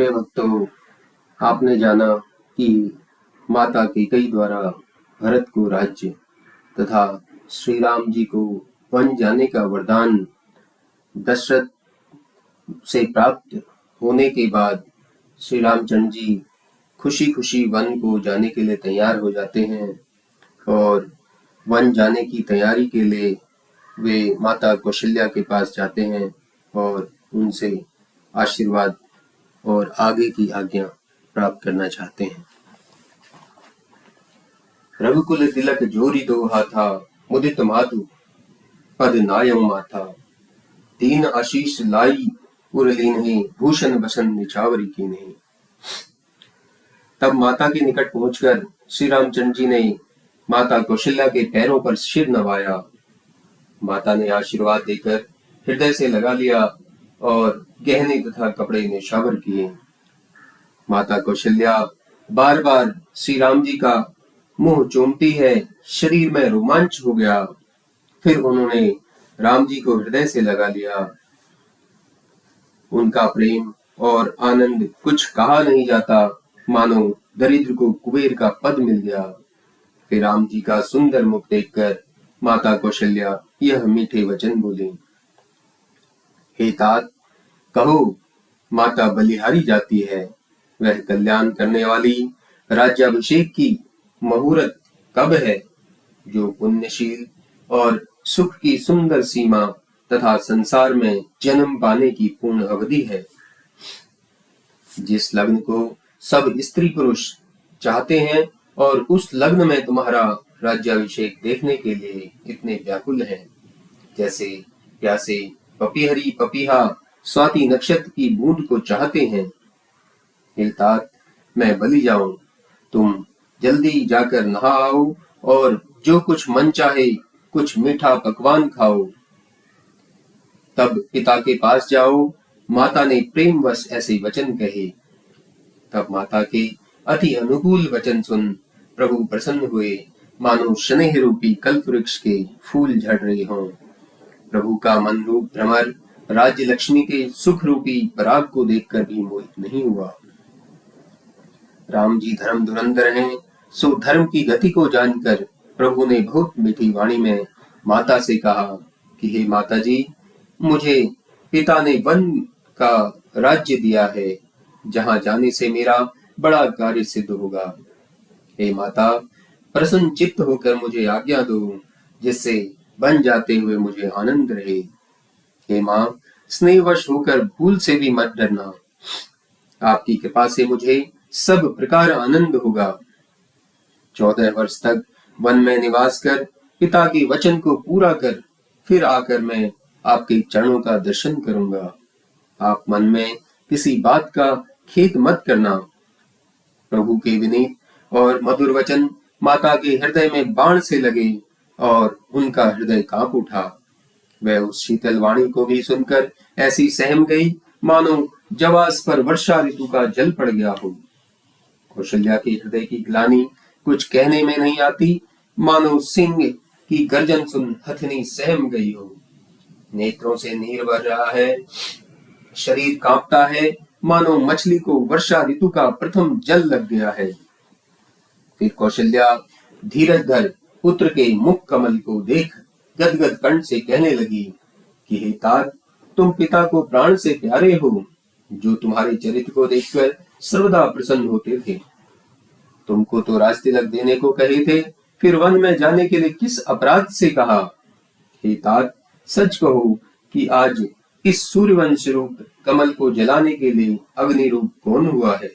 प्रिय भक्तों, आपने जाना कि माता कैकेयी द्वारा भरत को राज्य तथा श्री राम जी को वन जाने का वरदान दशरथ से प्राप्त होने के बाद श्री रामचंद्र जी खुशी खुशी वन को जाने के लिए तैयार हो जाते हैं और वन जाने की तैयारी के लिए वे माता कौशल्या के पास जाते हैं और उनसे आशीर्वाद और आगे की आज्ञा प्राप्त करना चाहते हैं। रघुकुल तिलक जोरी दो हाथा, मुदित मातु पद नायम माथा, तीन आशीष लाई उरलीन्हि, भूषण बसन निछावरी कीन्हि। तब माता के निकट पहुंचकर श्री रामचंद्र जी ने माता कौशल्या के पैरों पर सिर नवाया। माता ने आशीर्वाद देकर हृदय से लगा लिया और गहने तथा कपड़े निछावर किए। माता कौशल्या बार बार श्री राम जी का मुंह चूमती है, शरीर में रोमांच हो गया। फिर उन्होंने राम जी को हृदय से लगा लिया। उनका प्रेम और आनंद कुछ कहा नहीं जाता, मानो दरिद्र को कुबेर का पद मिल गया। फिर राम जी का सुंदर मुख देखकर माता कौशल्या यह मीठे वचन बोली, हे तात, कहो माता बलिहारी जाती है, वह कल्याण करने वाली राज्याभिषेक की मुहूर्त कब है, जो पुण्यशील और सुख की सुंदर सीमा तथा संसार में जन्म पाने की पूर्ण अवधि है। जिस लग्न को सब स्त्री पुरुष चाहते हैं और उस लग्न में तुम्हारा राज्याभिषेक देखने के लिए इतने व्याकुल हैं, जैसे प्यासे पपीहरी पपीहा स्वाति नक्षत्र की बूंद को चाहते हैं। हे तात, मैं बलि जाऊं, तुम जल्दी जाकर नहा आओ और जो कुछ मन चाहे कुछ मीठा पकवान खाओ। तब पिता के पास जाओ। माता ने प्रेमवश ऐसे वचन कहे। तब माता के अति अनुकूल वचन सुन प्रभु प्रसन्न हुए, मानो स्नेह रूपी कल्प वृक्ष के फूल झड़ रहे हों। प्रभु का मन रूप भ्रमर राज्य लक्ष्मी के सुख रूपी पराग को देखकर भी मोहित नहीं हुआ। राम जी धर्म धुरंधर हैं, सो धर्म की गति को जानकर प्रभु ने बहुत मीठी वाणी में माता से कहा कि हे माता जी, मुझे पिता ने वन का राज्य दिया है, जहां जाने से मेरा बड़ा कार्य सिद्ध होगा। हे माता, प्रसन्न चित्त होकर मुझे आज्ञा दो, जिससे बन जाते हुए मुझे आनंद रहे। हे माँ, स्नेहवश होकर भूल से भी मत डरना। आपकी कृपा से मुझे सब प्रकार आनंद होगा। 14 वर्ष तक वन में निवास कर पिता के वचन को पूरा कर फिर आकर मैं आपके चरणों का दर्शन करूंगा। आप मन में किसी बात का खेद मत करना। प्रभु के विनीत और मधुर वचन माता के हृदय में बाण से लगे और उनका हृदय कांप उठा। वह उस शीतल वाणी को भी सुनकर ऐसी सहम गई, मानो जवास पर वर्षा ऋतु का जल पड़ गया हो। कौशल्या के हृदय की ग्लानि कुछ कहने में नहीं आती, मानो सिंह की गर्जन सुन हथनी सहम गई हो। नेत्रों से नीर बह रहा है, शरीर कांपता है, मानो मछली को वर्षा ऋतु का प्रथम जल लग गया है। फिर कौशल्या धीरज धर पुत्र के मुख कमल को देख गदगद कंठ से कहने लगी कि हे तात, तुम पिता को प्राण से प्यारे हो, जो तुम्हारे चरित्र को देखकर सर्वदा प्रसन्न होते थे। तुमको तो राज तिलक देने को कहे थे, फिर वन में जाने के लिए किस अपराध से कहा। हे तात, सच कहो कि आज इस सूर्यवंश रूप कमल को जलाने के लिए अग्नि रूप कौन हुआ है।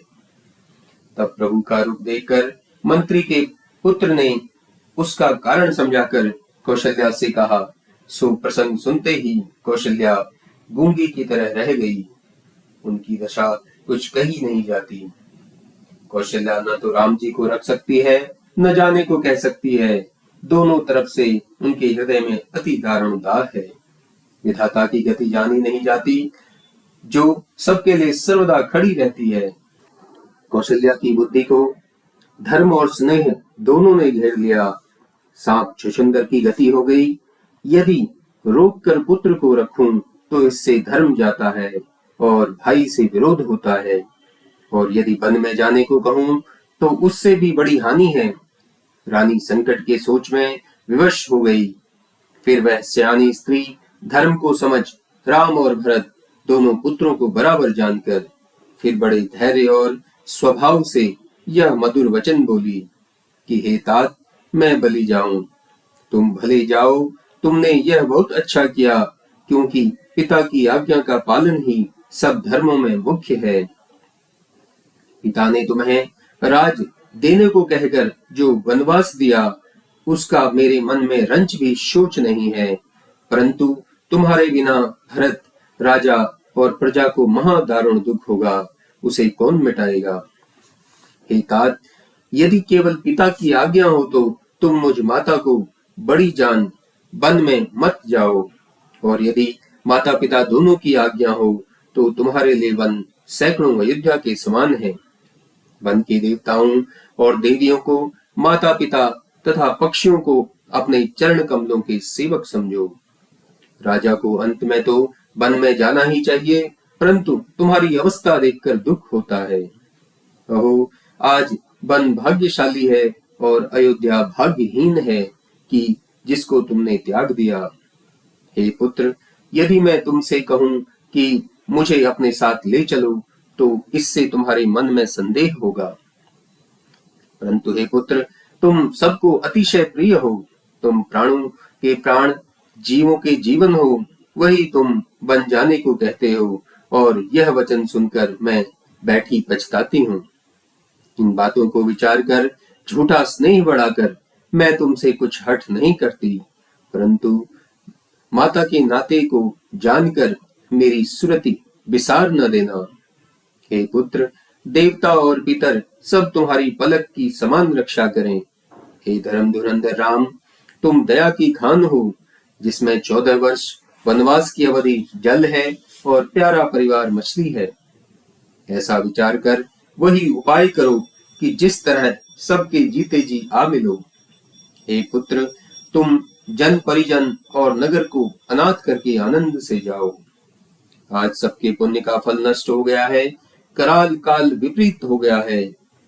तब प्रभु का रूप देखकर मंत्री के पुत्र ने उसका कारण समझाकर कौशल्या से कहा। सो प्रसंग सुनते ही कौशल्या गूंगी की तरह रह गई। उनकी दशा कुछ कही नहीं जाती। कौशल्या न तो राम जी को रख सकती है, न जाने को कह सकती है। दोनों तरफ से उनके हृदय में अति दारुण दाह है। विधाता की गति जानी नहीं जाती, जो सबके लिए सर्वदा खड़ी रहती है। कौशल्या की बुद्धि को धर्म और स्नेह दोनों ने घेर लिया। सांप छुछुंदर की गति हो गई। यदि रोक कर पुत्र को रखूं तो इससे धर्म जाता है और भाई से विरोध होता है। और यदि वन में जाने को कहूं तो उससे भी बड़ी हानि है। रानी संकट के सोच में विवश हो गई। फिर वह सियानी स्त्री धर्म को समझ राम और भरत दोनों पुत्रों को बराबर जानकर फिर बड़े धैर्य और स्वभाव से यह मधुर वचन बोली कि हे तात, मैं बलि जाऊं, तुम भले जाओ, तुमने यह बहुत अच्छा किया, क्योंकि पिता की आज्ञा का पालन ही सब धर्मों में मुख्य है। पिता ने तुम्हें राज देने को कहकर जो वनवास दिया, उसका मेरे मन में रंच भी शोच नहीं है, परंतु तुम्हारे बिना भरत राजा और प्रजा को महादारुण दुख होगा, उसे कौन मिटाएगा। हे तात, यदि केवल पिता की आज्ञा हो तो तुम मुझ माता को बड़ी जान वन में मत जाओ, और यदि माता पिता दोनों की आज्ञा हो तो तुम्हारे लिए वन सैकड़ों अयोध्या के समान है। वन के देवताओं और देवियों को, माता पिता तथा पक्षियों को अपने चरण कमलों के सेवक समझो। राजा को अंत में तो वन में जाना ही चाहिए, परंतु तुम्हारी अवस्था देखकर दुख होता है। अहो, आज वन भाग्यशाली है और अयोध्या भाग्यहीन है कि जिसको तुमने त्याग दिया। हे पुत्र, यदि मैं तुमसे कहूं कि मुझे अपने साथ ले चलो तो इससे तुम्हारे मन में संदेह होगा, परंतु हे पुत्र, तुम सबको अतिशय प्रिय हो, तुम प्राणों के प्राण, जीवों के जीवन हो, वही तुम बन जाने को कहते हो, और यह वचन सुनकर मैं बैठी पछताती हूँ। इन बातों को विचार कर, झूठा स्नेह बढ़ाकर मैं तुमसे कुछ हठ नहीं करती, परंतु माता के नाते को जानकर मेरी सुरति बिसार न देना। हे पुत्र, देवता और पितर सब तुम्हारी पलक की समान रक्षा करें। हे धर्म धुरंधर राम, तुम दया की खान हो, जिसमें 14 वर्ष वनवास की अवधि जल है और प्यारा परिवार मछली है। ऐसा विचार कर वही उपाय करो कि जिस तरह सबके जीते जी आ मिलो। हे पुत्र, तुम जन परिजन और नगर को अनाथ करके आनंद से जाओ। आज सबके पुण्य का फल नष्ट हो गया है, कराल काल विपरीत हो गया है।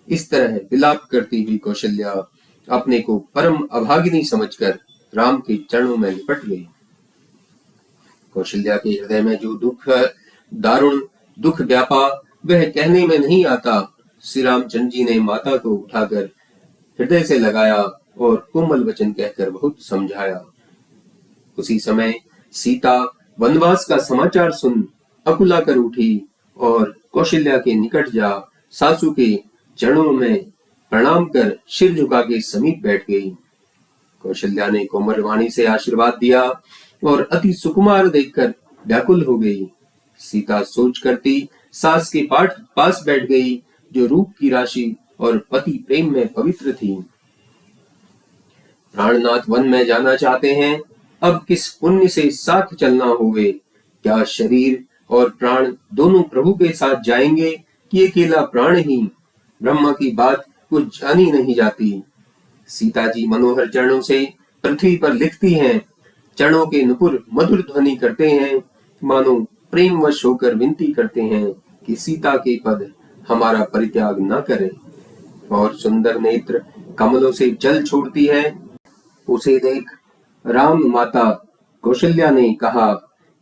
इस तरह विलाप करती हुई कौशल्या अपने को परम अभागिनी समझकर राम के चरणों में लिपट गई। कौशल्या के हृदय में जो दारुण दुख व्यापा, वह कहने में नहीं आता। श्री रामचंद्र जी ने माता को उठाकर हृदय से लगाया और कोमल वचन कहकर बहुत समझाया। उसी समय सीता वनवास का समाचार सुन अकुला कर उठी और कौशल्या के निकट जा सासू के चरणों में प्रणाम कर सिर झुका के समीप बैठ गई। कौशल्या ने कोमल वाणी से आशीर्वाद दिया और अति सुकुमार देखकर व्याकुल हो गई। सीता सोच करती सास के पास बैठ गई, जो रूप की राशि और पति प्रेम में पवित्र थी। प्राणनाथ वन में जाना चाहते हैं, अब किस पुण्य से साथ चलना होवे। क्या शरीर और प्राण दोनों प्रभु के साथ जाएंगे कि अकेला प्राण ही। ब्रह्मा की बात कुछ जानी नहीं जाती। सीता जी मनोहर चरणों से पृथ्वी पर लिखती हैं। चरणों के नुपुर मधुर ध्वनि करते हैं, मानो प्रेमवश होकर विनती करते हैं कि सीता के पद हमारा परित्याग न करें। और सुंदर नेत्र कमलों से जल छोड़ती है। उसे देख राम माता कौशल्या ने कहा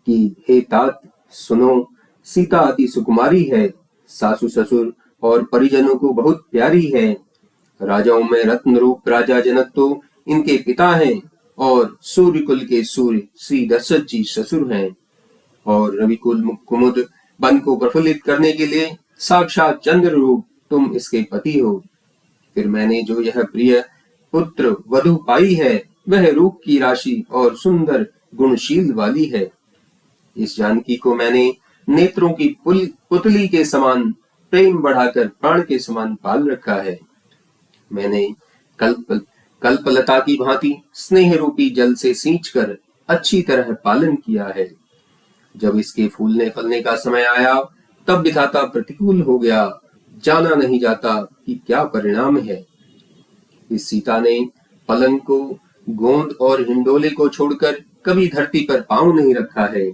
कि हे तात, सुनो, सीता अति सुकुमारी है, सासू ससुर और परिजनों को बहुत प्यारी है। राजाओं में रत्न रूप राजा जनक तो इनके पिता हैं, और सूर्य कुल के सूर्य श्री दशरथ जी ससुर हैं, और रविकुल कुमुद वन को प्रफुल्लित करने के लिए साक्षात चंद्र रूप तुम इसके पति हो। फिर मैंने जो यह प्रिय पुत्र वधु पाई है, वह रूप की राशि और सुंदर गुणशील वाली है। इस जानकी को मैंने नेत्रों की पुतली के समान प्रेम बढ़ाकर प्राण के समान पाल रखा है। मैंने कल्पलता की भांति स्नेह रूपी जल से सींचकर अच्छी तरह पालन किया है। जब इसके फूलने फलने का समय आया, तब विधाता प्रतिकूल हो गया, जाना नहीं जाता कि क्या परिणाम है। इस सीता ने पलंग को, गोंद और हिंडोले को छोड़कर कभी धरती पर पांव नहीं रखा है।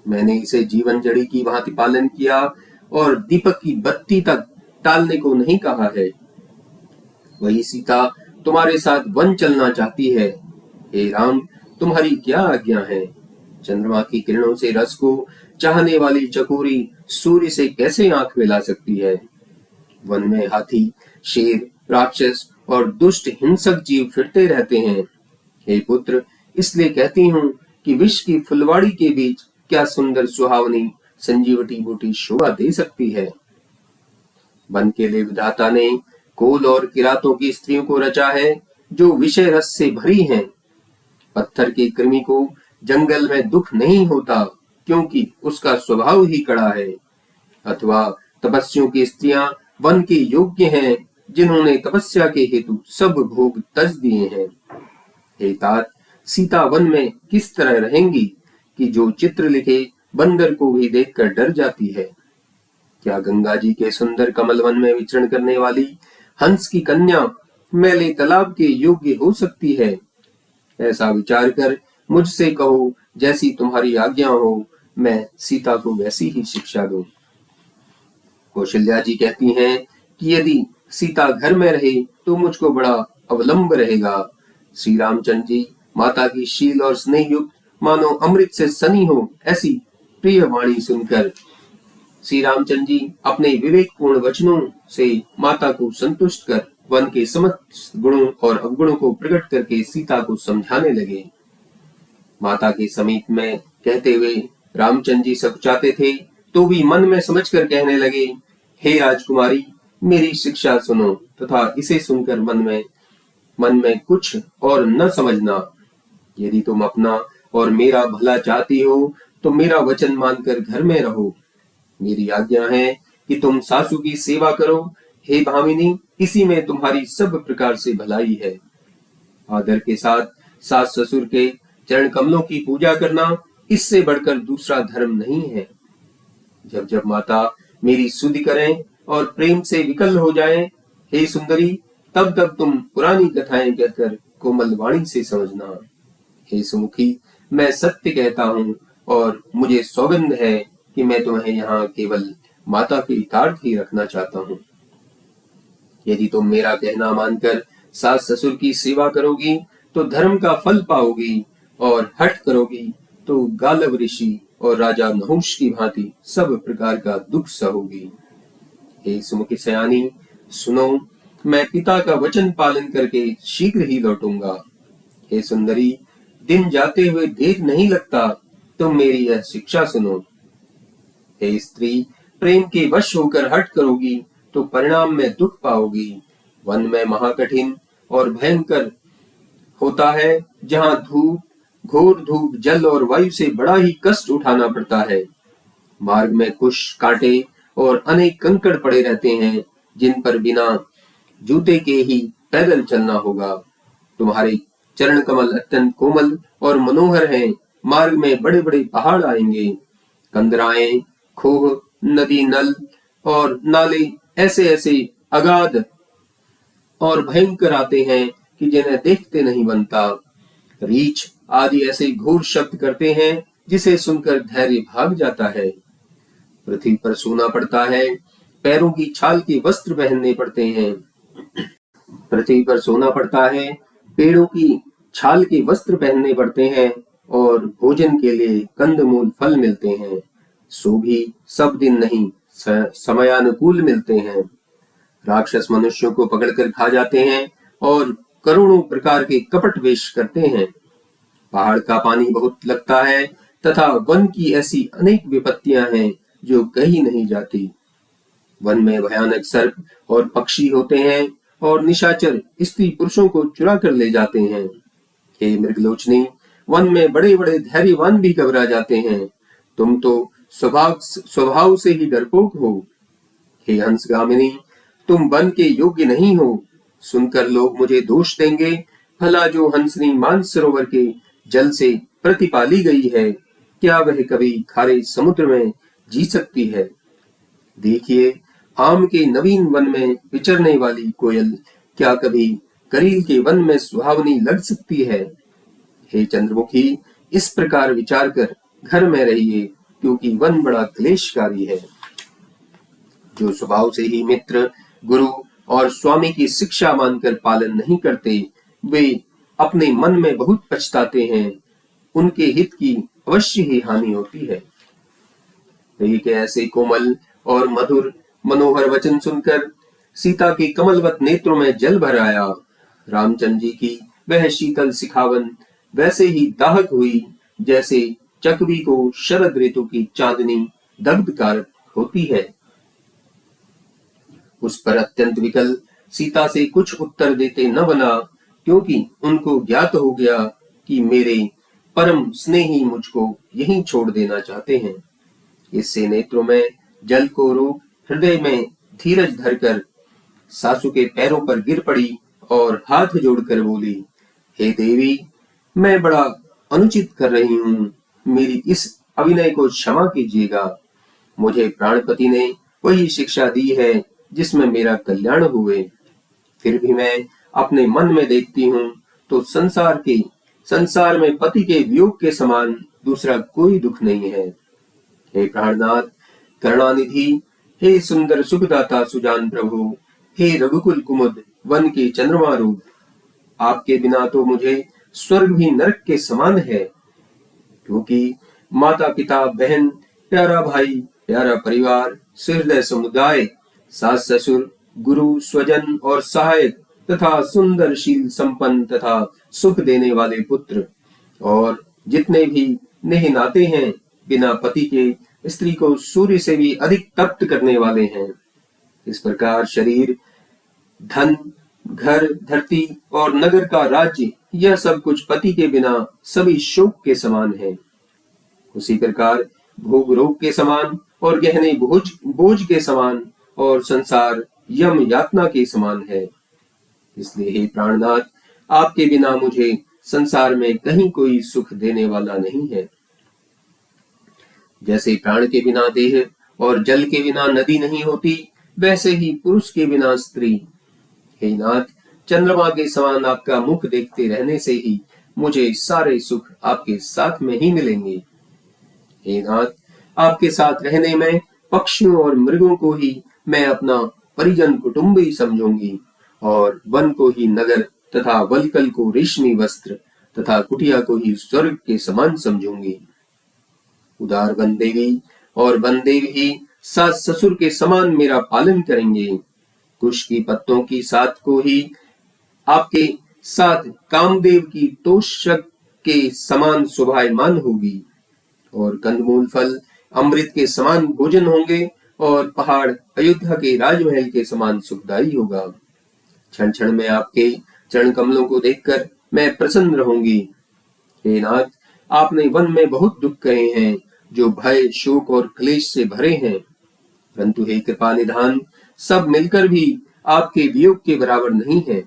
मैंने इसे जीवन जड़ी की भांति पालन किया और दीपक की बत्ती तक टालने को नहीं कहा है। वही सीता तुम्हारे साथ वन चलना चाहती है। हे राम, तुम्हारी क्या आज्ञा है? चंद्रमा की किरणों से रस को चाहने वाली चकोरी सूर्य से कैसे आंख मिला सकती है? वन में हाथी, शेर, राक्षस और दुष्ट हिंसक जीव फिरते रहते हैं। हे पुत्र, इसलिए कहती हूँ कि विष की फुलवाड़ी के बीच क्या सुंदर सुहावनी संजीवटी बूटी शोभा दे सकती है। वन के लिए विधाता ने कोल और किरातों की स्त्रियों को रचा है, जो विषय रस से भरी हैं। पत्थर के कृमि को जंगल में दुख नहीं होता, क्योंकि उसका स्वभाव ही कड़ा है। अथवा तपस्वियों की स्त्रियां वन के योग्य हैं, जिन्होंने तपस्या के हेतु सब भोग तज दिए हैं। हे तात, सीता वन में किस तरह रहेंगी कि जो चित्र लिखे बंदर को भी देखकर डर जाती है? क्या गंगा जी के सुंदर कमल वन में विचरण करने वाली हंस की कन्या मैले तालाब के योग्य हो सकती है? ऐसा विचार कर मुझसे कहो, जैसी तुम्हारी आज्ञा हो, मैं सीता को वैसी ही शिक्षा दूं। कौशल्या जी कहती हैं कि यदि सीता घर में रहे तो मुझको बड़ा अवलंब रहेगा। श्री रामचंद्र जी माता की शील और स्नेह युक्त मानो अमृत से सनी हो, ऐसी प्रिय वाणी सुनकर श्री रामचंद्र जी अपने विवेकपूर्ण वचनों से माता को संतुष्ट कर वन के समस्त गुणों और अवगुणों को प्रकट करके सीता को समझाने लगे। माता के समीप में कहते हुए रामचंद्र जी सकुचाते थे, तो भी मन में समझकर कहने लगे, हे राजकुमारी, मेरी शिक्षा सुनो तथा इसे सुनकर मन में कुछ और न समझना। यदि तुम अपना और मेरा भला चाहती हो तो मेरा वचन मानकर घर में रहो। मेरी आज्ञा है कि तुम सासू की सेवा करो। हे भामिनी, इसी में तुम्हारी सब प्रकार से भलाई है। आदर के साथ सास ससुर के चरण कमलों की पूजा करना, इससे बढ़कर दूसरा धर्म नहीं है। जब जब माता मेरी स्तुति करें और प्रेम से विकल हो जाएं, हे सुंदरी, तब तब तुम पुरानी कथाएं कहकर कोमल वाणी से समझना। हे सुमुखी, मैं सत्य कहता हूँ और मुझे सौगंध है कि मैं तुम्हें यहाँ केवल माता के हितार्थ ही रखना चाहता हूँ। यदि तुम मेरा कहना मानकर सास ससुर की सेवा करोगी तो धर्म का फल पाओगी, और हठ करोगी तो गालव ऋषि और राजा नहुष की भांति सब प्रकार का दुख सहोगी। हे सुमुखी सयानी, सुनो, मैं पिता का वचन पालन करके शीघ्र ही लौटूंगा। हे सुंदरी, दिन जाते हुए देर नहीं लगता, तुम मेरी यह शिक्षा सुनो। हे स्त्री, प्रेम के वश होकर हट करोगी तो परिणाम में दुख पाओगी। वन में महाकठिन और भयंकर होता है, जहाँ घोर धूप, जल और वायु से बड़ा ही कष्ट उठाना पड़ता है। मार्ग में कुश, कांटे और अनेक कंकड़ पड़े रहते हैं, जिन पर बिना जूते के ही पैदल चलना होगा। तुम्हारे चरण कमल अत्यंत कोमल और मनोहर हैं। मार्ग में बड़े बड़े पहाड़ आएंगे, कंदराएं, खोह, नदी, नल और नाले ऐसे ऐसे अगाध और भयंकर आते हैं कि जिन्हें देखते नहीं बनता। रीछ आदि ऐसे घोर शब्द करते हैं, जिसे सुनकर धैर्य भाग जाता है। पृथ्वी पर सोना पड़ता है, पैरों की छाल के वस्त्र पहनने पड़ते हैं। पृथ्वी पर सोना पड़ता है, पेड़ों की छाल के वस्त्र पहनने पड़ते हैं, और भोजन के लिए कंदमूल फल मिलते हैं। सो भी सब दिन नहीं, समयानुकूल मिलते हैं। राक्षस मनुष्यों को पकड़कर खा जाते हैं और करोड़ों प्रकार के कपट वेश करते हैं। पहाड़ का पानी बहुत लगता है तथा वन की ऐसी अनेक विपत्तियां हैं जो कही नहीं जाती। वन में भयानक सर्प और पक्षी होते हैं, और निशाचर स्त्री पुरुषों को चुरा कर ले जाते हैं। हे मृगलोचनी, वन में बड़े बड़े धैर्यवान भी घबरा जाते हैं। तुम तो स्वभाव से ही डरपोक हो। हे हंसगामिनी, तुम वन के योग्य नहीं हो। सुनकर लोग मुझे दोष देंगे। भला जो हंसनी मानसरोवर के जल से प्रतिपाली गई है, क्या वह कभी खारे समुद्र में जी सकती है? देखिए, आम के नवीन वन में विचरने वाली कोयल क्या कभी करील के वन में सुहावनी लग सकती है? हे चंद्रमुखी, इस प्रकार विचार कर घर में रहिए, क्योंकि वन बड़ा क्लेशकारी है। जो स्वभाव से ही मित्र, गुरु और स्वामी की शिक्षा मानकर पालन नहीं करते, वे अपने मन में बहुत पछताते हैं। उनके हित की अवश्य ही हानि होती है। कई के ऐसे कोमल और मधुर मनोहर वचन सुनकर सीता के कमलवत नेत्रों में जल भर आया। रामचंद्र जी की वह शीतल सिखावन वैसे ही दाहक हुई जैसे चकवी को शरद ऋतु की चांदनी दग्धकारक होती है। उस पर अत्यंत विकल सीता से कुछ उत्तर देते न बना, क्योंकि उनको ज्ञात हो गया कि मेरे परम स्नेही मुझको यहीं छोड़ देना चाहते हैं। इससे नेत्रों में जल को रोक हृदय में धीरज धरकर सासू के पैरों पर गिर पड़ी और हाथ जोड़कर बोली, हे देवी, मैं बड़ा अनुचित कर रही हूँ, मेरी इस अभिनय को क्षमा कीजिएगा। मुझे प्राणपति ने वही शिक्षा दी है जिसमें मेरा कल्याण हुए। फिर भी मैं अपने मन में देखती हूँ तो संसार में पति के वियोग के समान दूसरा कोई दुख नहीं है। हे प्राणनाथ, करुणानिधि, हे सुंदर सुखदाता सुजान प्रभु, हे रघुकुल कुमुद वन के चंद्रमा रूप, आपके बिना तो मुझे स्वर्ग भी नरक के समान है। क्योंकि माता पिता बहन, प्यारा भाई, प्यारा परिवार, सहृदय समुदाय, सास ससुर, गुरु स्वजन और सहायक तथा सुंदर शील संपन्न तथा सुख देने वाले पुत्र और जितने भी नेह नाते हैं, बिना पति के स्त्री को सूर्य से भी अधिक तप्त करने वाले हैं। इस प्रकार शरीर, धन, घर, धरती और नगर का राज्य, यह सब कुछ पति के बिना सभी शोक के समान है। उसी प्रकार भोग रोग के समान और गहने बोझ के समान और संसार यम यातना के समान है। इसलिए हे प्राणनाथ, आपके बिना मुझे संसार में कहीं कोई सुख देने वाला नहीं है। जैसे प्राण के बिना देह और जल के बिना नदी नहीं होती, वैसे ही पुरुष के बिना स्त्री। हे नाथ, चंद्रमा के समान आपका मुख देखते रहने से ही मुझे सारे सुख आपके साथ में ही मिलेंगे। हे नाथ, आपके साथ रहने में पक्षियों और मृगों को ही मैं अपना परिजन कुटुंबी समझूंगी और वन को ही नगर तथा वलकल को रेशमी वस्त्र तथा कुटिया को ही स्वर्ग के समान समझूंगी। उदार बंदेगी और बंदेव ही सास ससुर के समान मेरा पालन करेंगे। कुश की पत्तों की साथ को ही आपके साथ कामदेव की तोषक के समान शोभायमान होगी और कंदमूल फल अमृत के समान भोजन होंगे और पहाड़ अयोध्या के राजमहल के समान सुखदायी होगा। क्षण क्षण में आपके चरण कमलों को देखकर मैं प्रसन्न रहूंगी। हे नाथ, आपने वन में बहुत दुख कहे हैं जो भय, शोक और क्लेश से भरे हैं, परंतु हे कृपा निधान, सब मिलकर भी आपके वियोग के बराबर नहीं है।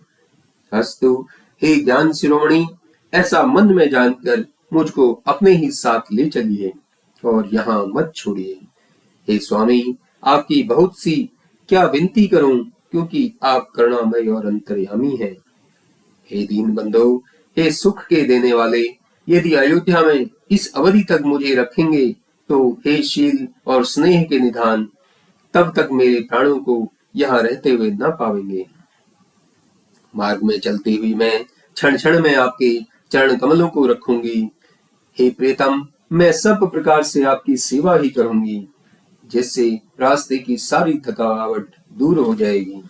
अस्तु हे ज्ञान शिरोमणि, ऐसा मन में जानकर मुझको अपने ही साथ ले चलिए और यहाँ मत छोड़िए। हे स्वामी, आपकी बहुत सी क्या विनती करूं, क्योंकि आप करुणामय और अंतर्यामी हैं। हे दीन बंधो, हे सुख के देने वाले, यदि अयोध्या में इस अवधि तक मुझे रखेंगे तो हे शील और स्नेह के निधान, तब तक मेरे प्राणों को यहाँ रहते हुए न पावेंगे। मार्ग में चलते हुए मैं क्षण क्षण में आपके चरण कमलों को रखूंगी। हे प्रियतम, मैं सब प्रकार से आपकी सेवा ही करूंगी, जिससे रास्ते की सारी थकावट दूर हो जाएगी।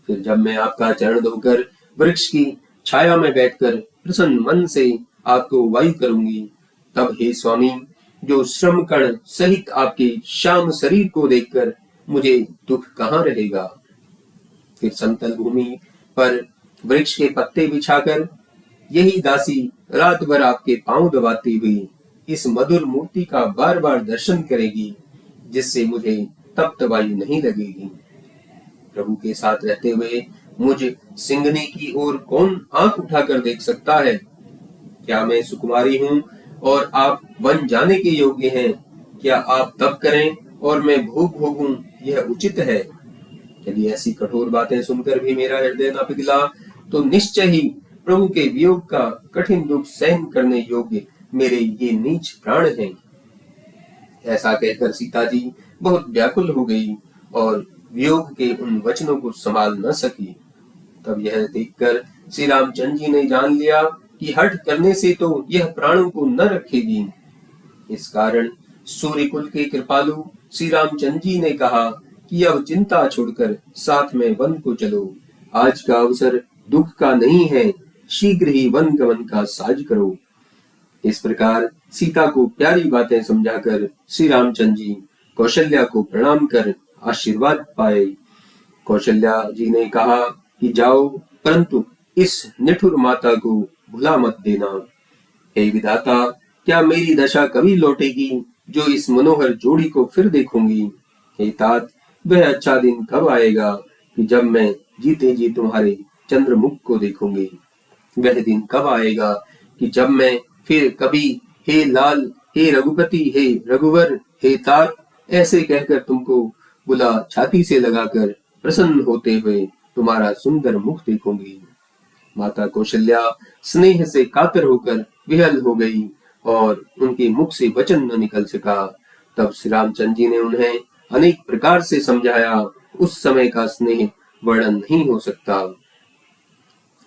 फिर जब मैं आपका चरण धोकर वृक्ष की छाया में बैठकर प्रसन्न मन से आपको वायु करूंगी, तब हे स्वामी, जो श्रम कण सहित आपके श्याम शरीर को देखकर मुझे दुख कहाँ रहेगा। फिर समतल भूमि पर वृक्ष के पत्ते बिछाकर यही दासी रात भर आपके पांव दबाती हुई इस मधुर मूर्ति का बार बार दर्शन करेगी, जिससे मुझे तप्त वायु नहीं लगेगी। प्रभु के साथ रहते हुए मुझ सिंगनी की ओर कौन आंख उठाकर देख सकता है? क्या मैं सुकुमारी हूँ और आप वन जाने के योग्य हैं? क्या आप तप करें और मैं भोग भोगूं, यह उचित है? यदि ऐसी कठोर बातें सुनकर भी मेरा हृदय न पिघला, तो निश्चय ही प्रभु के वियोग का कठिन दुख सहन करने योग्य मेरे ये नीच प्राण हैं। ऐसा कहकर सीता जी बहुत व्याकुल हो गई और वियोग के उन वचनों को संभाल न सकी। तब यह देखकर श्री रामचंद्र जी ने जान लिया कि हठ करने से तो यह प्राणों को न रखेगी। इस कारण सूर्यकुल के कृपालु श्री रामचंद्र जी ने कहा कि अब चिंता छोड़कर साथ में वन को चलो। आज का अवसर दुख का नहीं है, शीघ्र ही वन गमन का साज करो। इस प्रकार सीता को प्यारी बातें समझाकर श्री रामचंद्र जी कौशल्या को प्रणाम कर आशीर्वाद पाए। कौशल्या जी ने कहा कि जाओ, परंतु इस निठुर माता को भुला मत देना। हे विधाता, क्या मेरी दशा कभी लौटेगी जो इस मनोहर जोड़ी को फिर देखूंगी? हे तात, वह अच्छा दिन कब आएगा कि जब मैं जीते जी तुम्हारे चंद्रमुख को देखूंगी? वह दिन कब आएगा कि जब मैं फिर कभी हे लाल, हे रघुपति, हे रघुवर, हे तात ऐसे कहकर तुमको बुला छाती से लगाकर प्रसन्न होते हुए तुम्हारा सुंदर मुख देखूंगी। माता कौशल्या स्नेह से कातर होकर विहल हो गई और उनके मुख से वचन न निकल सका। तब श्री रामचंद्र जी ने उन्हें अनेक प्रकार से समझाया। उस समय का स्नेह वर्णन नहीं हो सकता।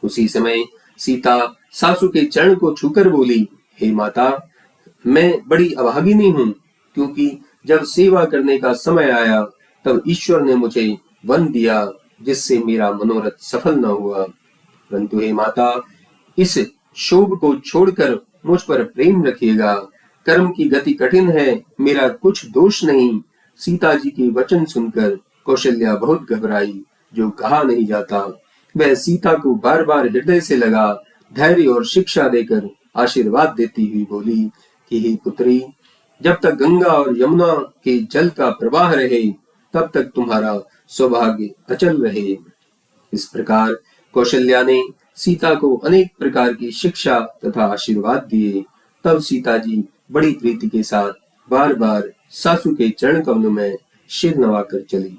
उसी समय सीता सासू के चरण को छूकर बोली, हे माता, मैं बड़ी अभागिनी हूँ, क्योंकि जब सेवा करने का समय आया तब ईश्वर ने मुझे वन दिया जिससे मेरा मनोरथ सफल न हुआ। परंतु हे माता, इस शोभ को छोड़कर मुझ पर प्रेम रखिएगा। कर्म की गति कठिन है, मेरा कुछ दोष नहीं। सीता जी के वचन सुनकर कौशल्या बहुत घबराई, जो कहा नहीं जाता। वह सीता को बार बार हृदय से लगा धैर्य और शिक्षा देकर आशीर्वाद देती हुई बोली कि हे पुत्री, जब तक गंगा और यमुना के जल का प्रवाह रहे तब तक तुम्हारा सौभाग्य अचल रहे। इस प्रकार कौशल्या ने सीता को अनेक प्रकार की शिक्षा तथा आशीर्वाद दिए। तब सीता जी बड़ी प्रीति के साथ बार बार सासू के चरण कमलों में सिर नवाकर चली।